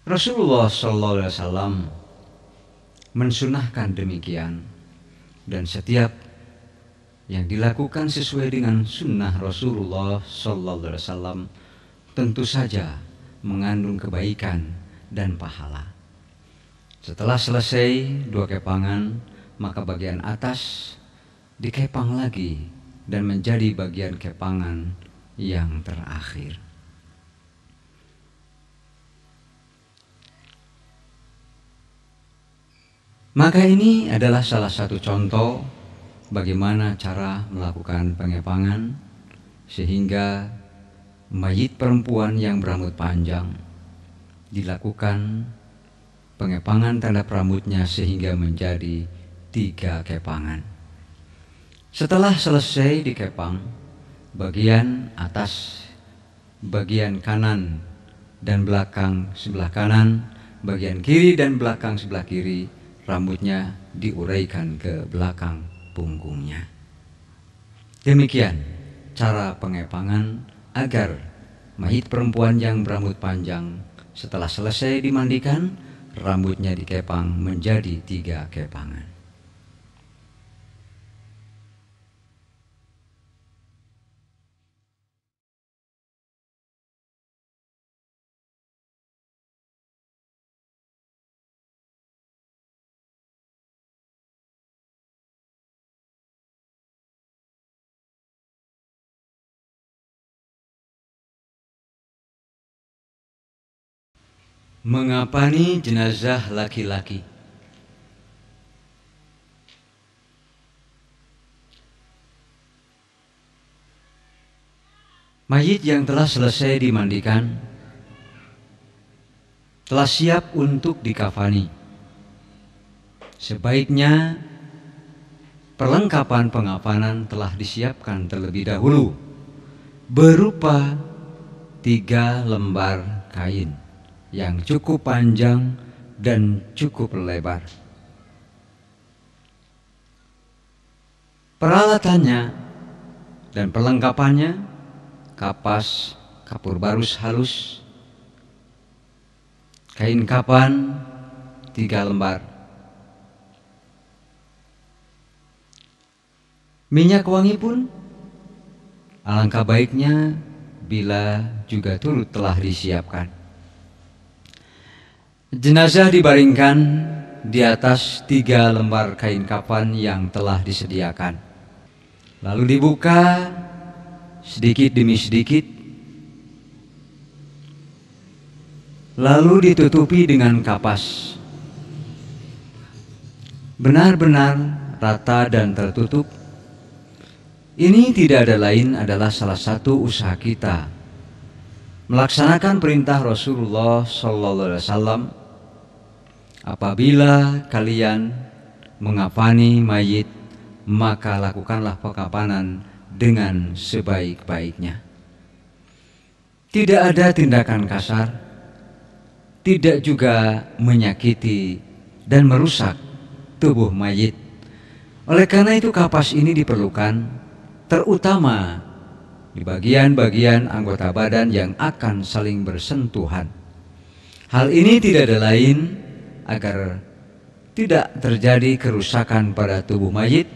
Rasulullah SAW mensunahkan demikian, dan setiap yang dilakukan sesuai dengan sunnah Rasulullah SAW tentu saja mengandung kebaikan dan pahala. Setelah selesai dua kepangan, maka bagian atas dikepang lagi dan menjadi bagian kepangan yang terakhir. Maka ini adalah salah satu contoh bagaimana cara melakukan pengepangan sehingga mayit perempuan yang berambut panjang dilakukan pengepangan terhadap rambutnya sehingga menjadi 3 kepangan. Setelah selesai dikepang, bagian atas, bagian kanan dan belakang sebelah kanan, bagian kiri dan belakang sebelah kiri, rambutnya diuraikan ke belakang punggungnya. Demikian cara pengepangan agar mayit perempuan yang berambut panjang setelah selesai dimandikan, rambutnya dikepang menjadi 3 kepangan. Mengapani jenazah laki-laki? Mayit yang telah selesai dimandikan telah siap untuk dikafani. Sebaiknya perlengkapan pengafanan telah disiapkan terlebih dahulu berupa 3 lembar kain yang cukup panjang dan cukup lebar. Peralatannya dan perlengkapannya: kapas, kapur barus halus, kain kapan 3 lembar, minyak wangi pun alangkah baiknya bila juga turut telah disiapkan. Jenazah dibaringkan di atas 3 lembar kain kafan yang telah disediakan. Lalu dibuka sedikit demi sedikit, lalu ditutupi dengan kapas. Benar-benar rata dan tertutup. Ini tidak ada lain adalah salah satu usaha kita melaksanakan perintah Rasulullah SAW. Apabila kalian mengafani mayit, maka lakukanlah pengafanan dengan sebaik-baiknya. Tidak ada tindakan kasar, tidak juga menyakiti dan merusak tubuh mayit. Oleh karena itu kapas ini diperlukan, terutama di bagian-bagian anggota badan yang akan saling bersentuhan. Hal ini tidak ada lain agar tidak terjadi kerusakan pada tubuh mayit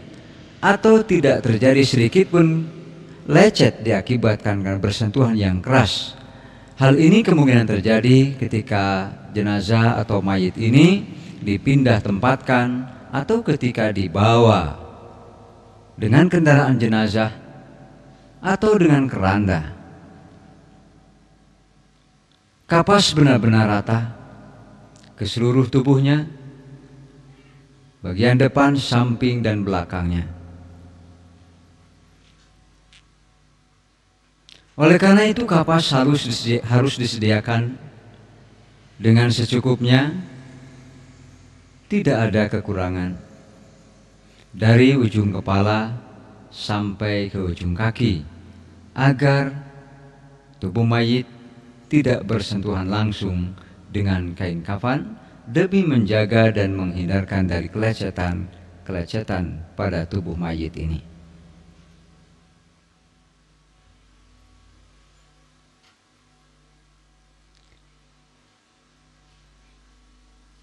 atau tidak terjadi sedikit pun lecet diakibatkan karena bersentuhan yang keras. Hal ini kemungkinan terjadi ketika jenazah atau mayit ini dipindah tempatkan atau ketika dibawa dengan kendaraan jenazah atau dengan keranda. Kapas benar-benar rata ke seluruh tubuhnya, bagian depan, samping, dan belakangnya. Oleh karena itu kapas harus disediakan dengan secukupnya, tidak ada kekurangan. Dari ujung kepala sampai ke ujung kaki, agar tubuh mayit tidak bersentuhan langsung dengan kain kafan demi menjaga dan menghindarkan dari kelecetan pada tubuh mayit ini.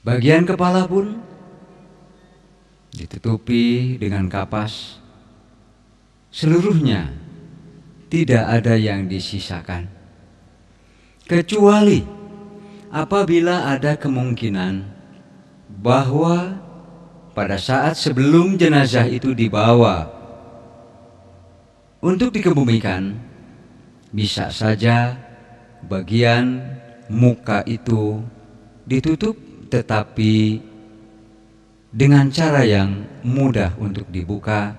Bagian kepala pun ditutupi dengan kapas, seluruhnya tidak ada yang disisakan, kecuali apabila ada kemungkinan bahwa pada saat sebelum jenazah itu dibawa untuk dikebumikan, bisa saja bagian muka itu ditutup, tetapi dengan cara yang mudah untuk dibuka,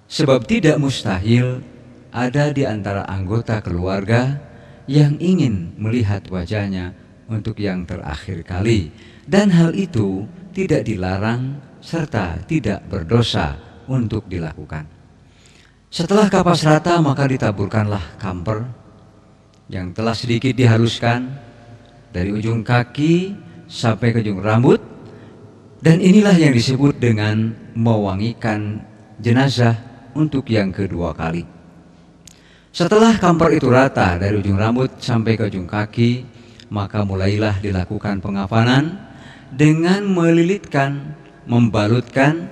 sebab tidak mustahil ada di antara anggota keluarga yang ingin melihat wajahnya untuk yang terakhir kali, dan hal itu tidak dilarang serta tidak berdosa untuk dilakukan. Setelah kapas rata, maka ditaburkanlah kamper yang telah sedikit dihaluskan dari ujung kaki sampai ke ujung rambut, dan inilah yang disebut dengan mewangikan jenazah untuk yang kedua kali. Setelah kamper itu rata dari ujung rambut sampai ke ujung kaki, maka mulailah dilakukan pengafanan dengan melilitkan, membalutkan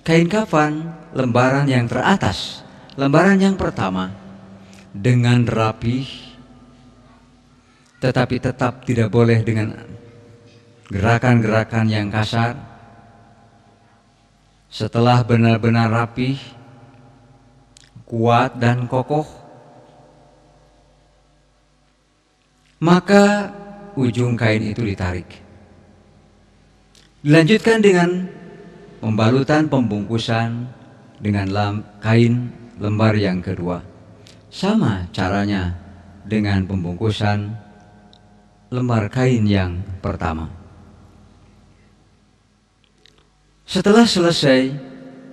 kain kafan lembaran yang teratas, lembaran yang pertama, dengan rapih, tetapi tetap tidak boleh dengan gerakan-gerakan yang kasar. Setelah benar-benar rapih, kuat dan kokoh, maka ujung kain itu ditarik. Dilanjutkan dengan pembalutan pembungkusan dengan kain lembar yang kedua. Sama caranya dengan pembungkusan lembar kain yang pertama. Setelah selesai,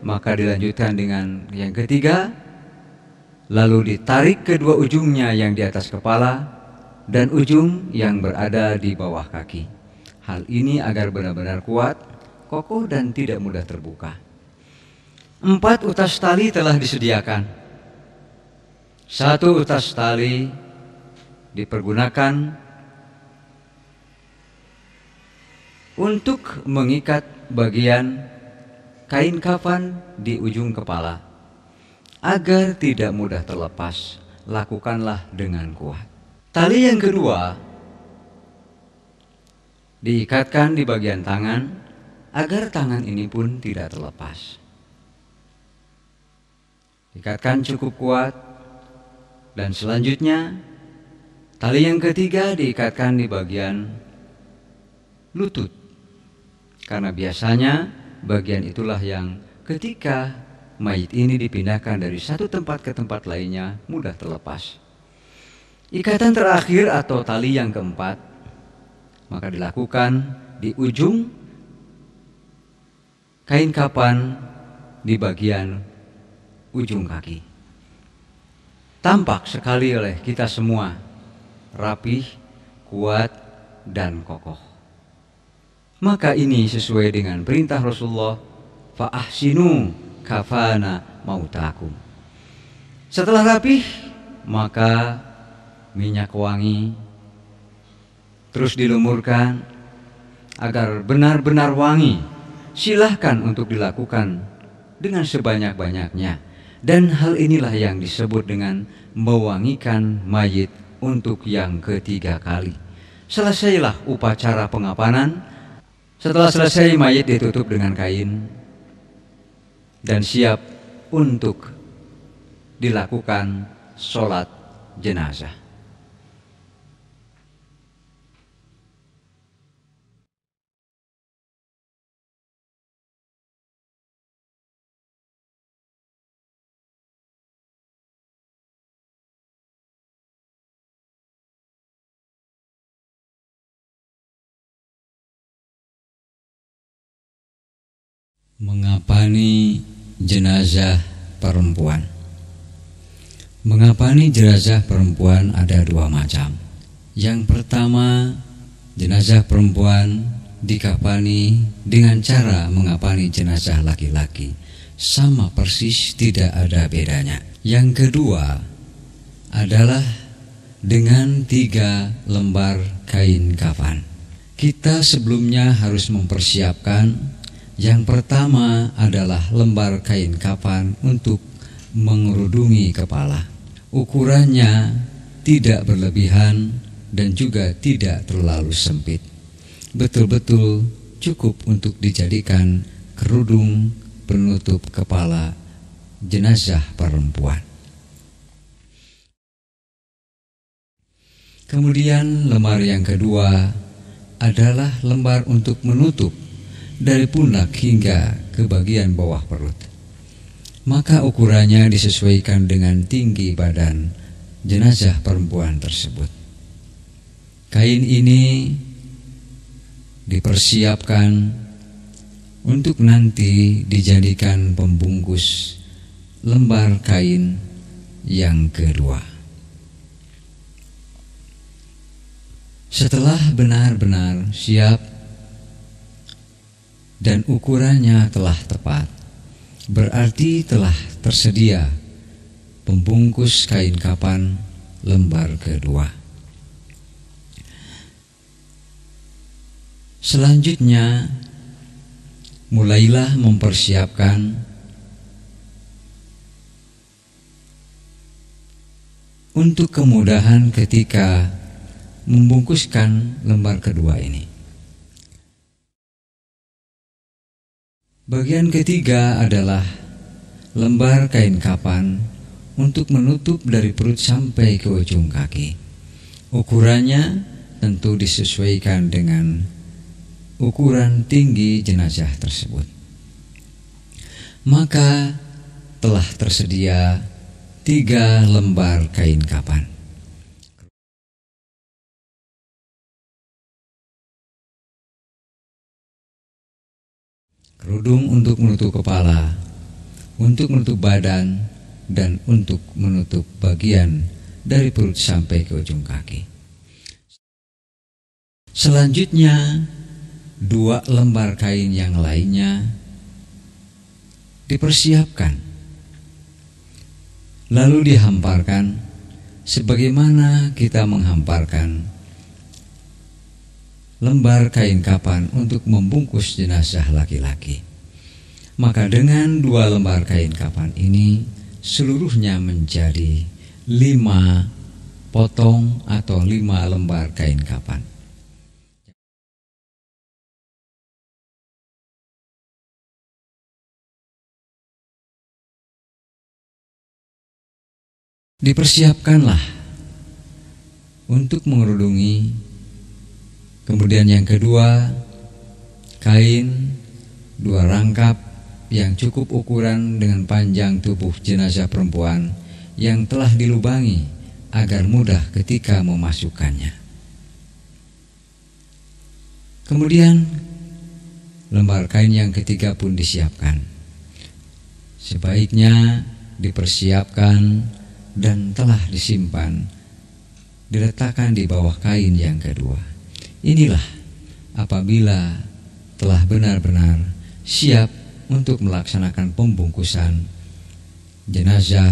maka dilanjutkan dengan yang ketiga, lalu ditarik kedua ujungnya yang di atas kepala dan ujung yang berada di bawah kaki. Hal ini agar benar-benar kuat, kokoh, dan tidak mudah terbuka. 4 utas tali telah disediakan. 1 utas tali dipergunakan untuk mengikat bagian kain kafan di ujung kepala. Agar tidak mudah terlepas, lakukanlah dengan kuat. Tali yang kedua diikatkan di bagian tangan agar tangan ini pun tidak terlepas. Ikatkan cukup kuat, dan selanjutnya tali yang ketiga diikatkan di bagian lutut, karena biasanya bagian itulah yang ketika mayit ini dipindahkan dari satu tempat ke tempat lainnya mudah terlepas. Ikatan terakhir atau tali yang keempat maka dilakukan di ujung kain kafan di bagian ujung kaki. Tampak sekali oleh kita semua rapih, kuat, dan kokoh. Maka ini sesuai dengan perintah Rasulullah, fa ahsinu kafana mautakum. Setelah rapih, maka minyak wangi terus dilumurkan agar benar-benar wangi. Silahkan untuk dilakukan dengan sebanyak-banyaknya. Dan hal inilah yang disebut dengan mewangikan mayit untuk yang ketiga kali. Selesailah upacara pengapanan. Setelah selesai, mayit ditutup dengan kain dan siap untuk dilakukan sholat jenazah. Mengapani jenazah perempuan. Mengapani jenazah perempuan ada 2 macam. Yang pertama, jenazah perempuan dikapani dengan cara mengapani jenazah laki-laki. Sama persis, tidak ada bedanya. Yang kedua adalah dengan 3 lembar kain kafan. Kita sebelumnya harus mempersiapkan. Yang pertama adalah lembar kain kafan untuk mengerudungi kepala. Ukurannya tidak berlebihan dan juga tidak terlalu sempit. Betul-betul cukup untuk dijadikan kerudung penutup kepala jenazah perempuan. Kemudian lembar yang kedua adalah lembar untuk menutup dari pundak hingga ke bagian bawah perut. Maka ukurannya disesuaikan dengan tinggi badan jenazah perempuan tersebut. Kain ini dipersiapkan untuk nanti dijadikan pembungkus lembar kain yang kedua. Setelah benar-benar siap dan ukurannya telah tepat, berarti telah tersedia pembungkus kain kafan lembar kedua. Selanjutnya, mulailah mempersiapkan untuk kemudahan ketika membungkuskan lembar kedua ini. Bagian ketiga adalah lembar kain kafan untuk menutup dari perut sampai ke ujung kaki. Ukurannya tentu disesuaikan dengan ukuran tinggi jenazah tersebut. Maka telah tersedia 3 lembar kain kafan. Kerudung untuk menutup kepala, untuk menutup badan, dan untuk menutup bagian dari perut sampai ke ujung kaki. Selanjutnya, 2 lembar kain yang lainnya dipersiapkan, lalu dihamparkan sebagaimana kita menghamparkan lembar kain kafan untuk membungkus jenazah laki-laki. Maka dengan 2 lembar kain kafan ini seluruhnya menjadi 5 potong atau 5 lembar kain kafan. Dipersiapkanlah untuk mengerudungi. Kemudian yang kedua, kain 2 rangkap yang cukup ukuran dengan panjang tubuh jenazah perempuan yang telah dilubangi agar mudah ketika memasukkannya. Kemudian lembar kain yang ketiga pun disiapkan. Sebaiknya dipersiapkan dan telah disimpan, diletakkan di bawah kain yang kedua. Inilah apabila telah benar-benar siap untuk melaksanakan pembungkusan jenazah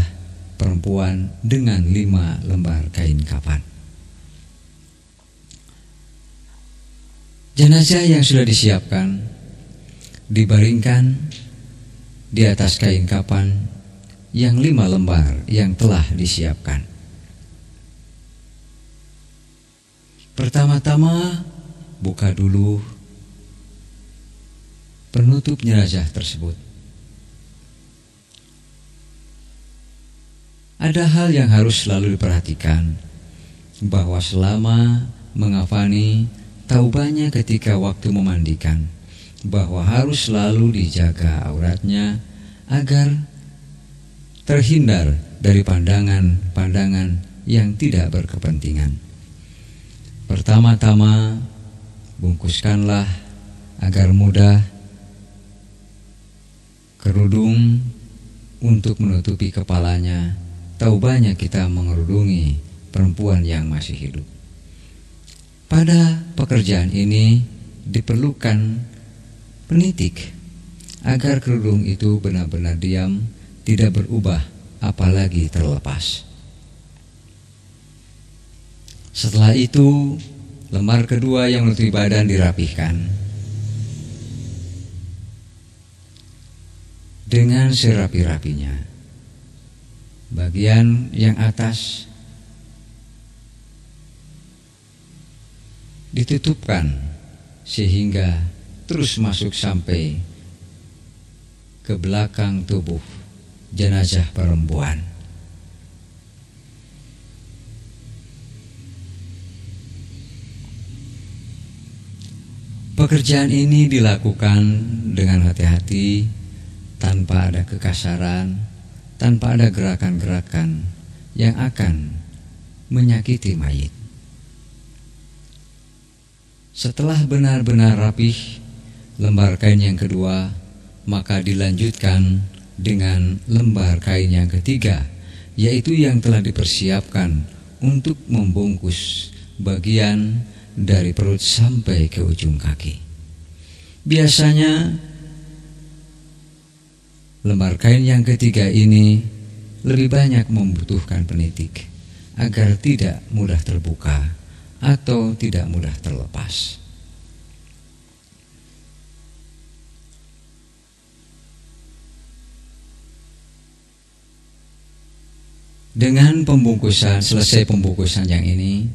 perempuan dengan 5 lembar kain kafan. Jenazah yang sudah disiapkan dibaringkan di atas kain kafan yang 5 lembar yang telah disiapkan. Pertama-tama buka dulu penutup jenazah tersebut. Ada hal yang harus selalu diperhatikan, bahwa selama mengafani, taubahnya ketika waktu memandikan, bahwa harus selalu dijaga auratnya agar terhindar dari pandangan-pandangan yang tidak berkepentingan. Pertama-tama, bungkuskanlah agar mudah kerudung untuk menutupi kepalanya. Taubahnya kita mengerudungi perempuan yang masih hidup. Pada pekerjaan ini diperlukan penitik agar kerudung itu benar-benar diam, tidak berubah, apalagi terlepas. Setelah itu lembar kedua yang menutupi badan dirapihkan dengan serapi-rapinya. Bagian yang atas ditutupkan sehingga terus masuk sampai ke belakang tubuh jenazah perempuan. Pekerjaan ini dilakukan dengan hati-hati, tanpa ada kekasaran, tanpa ada gerakan-gerakan yang akan menyakiti mayit. Setelah benar-benar rapih lembar kain yang kedua, maka dilanjutkan dengan lembar kain yang ketiga, yaitu yang telah dipersiapkan untuk membungkus bagian dari perut sampai ke ujung kaki. Biasanya lembar kain yang ketiga ini lebih banyak membutuhkan penitik agar tidak mudah terbuka atau tidak mudah terlepas. Dengan selesai pembungkusan yang ini,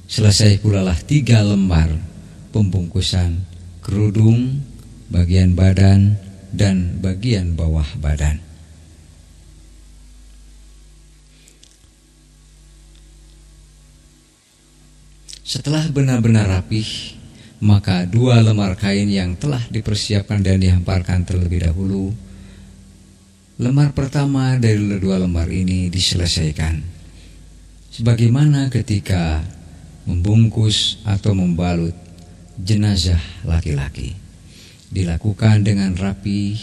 selesai pula lah 3 lembar pembungkusan kerudung, bagian badan, dan bagian bawah badan. Setelah benar-benar rapih, maka 2 lembar kain yang telah dipersiapkan dan dihamparkan terlebih dahulu, lembar pertama dari 2 lembar ini diselesaikan. Sebagaimana ketika membungkus atau membalut jenazah laki-laki, dilakukan dengan rapi,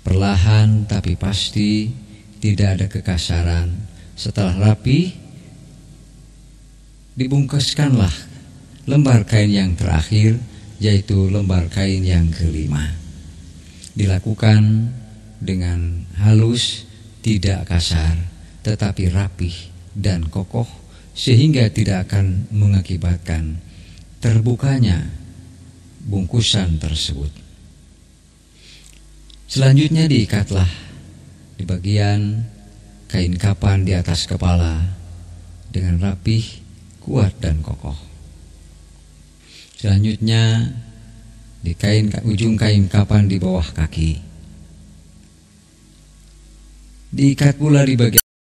perlahan tapi pasti, tidak ada kekasaran. Setelah rapi, dibungkuskanlah lembar kain yang terakhir, yaitu lembar kain yang kelima. Dilakukan dengan halus, tidak kasar, tetapi rapih dan kokoh, sehingga tidak akan mengakibatkan terbukanya bungkusan tersebut. Selanjutnya diikatlah di bagian kain kapan di atas kepala dengan rapih, kuat dan kokoh. Selanjutnya di ujung kain kapan di bawah kaki. Diikat pula di bagian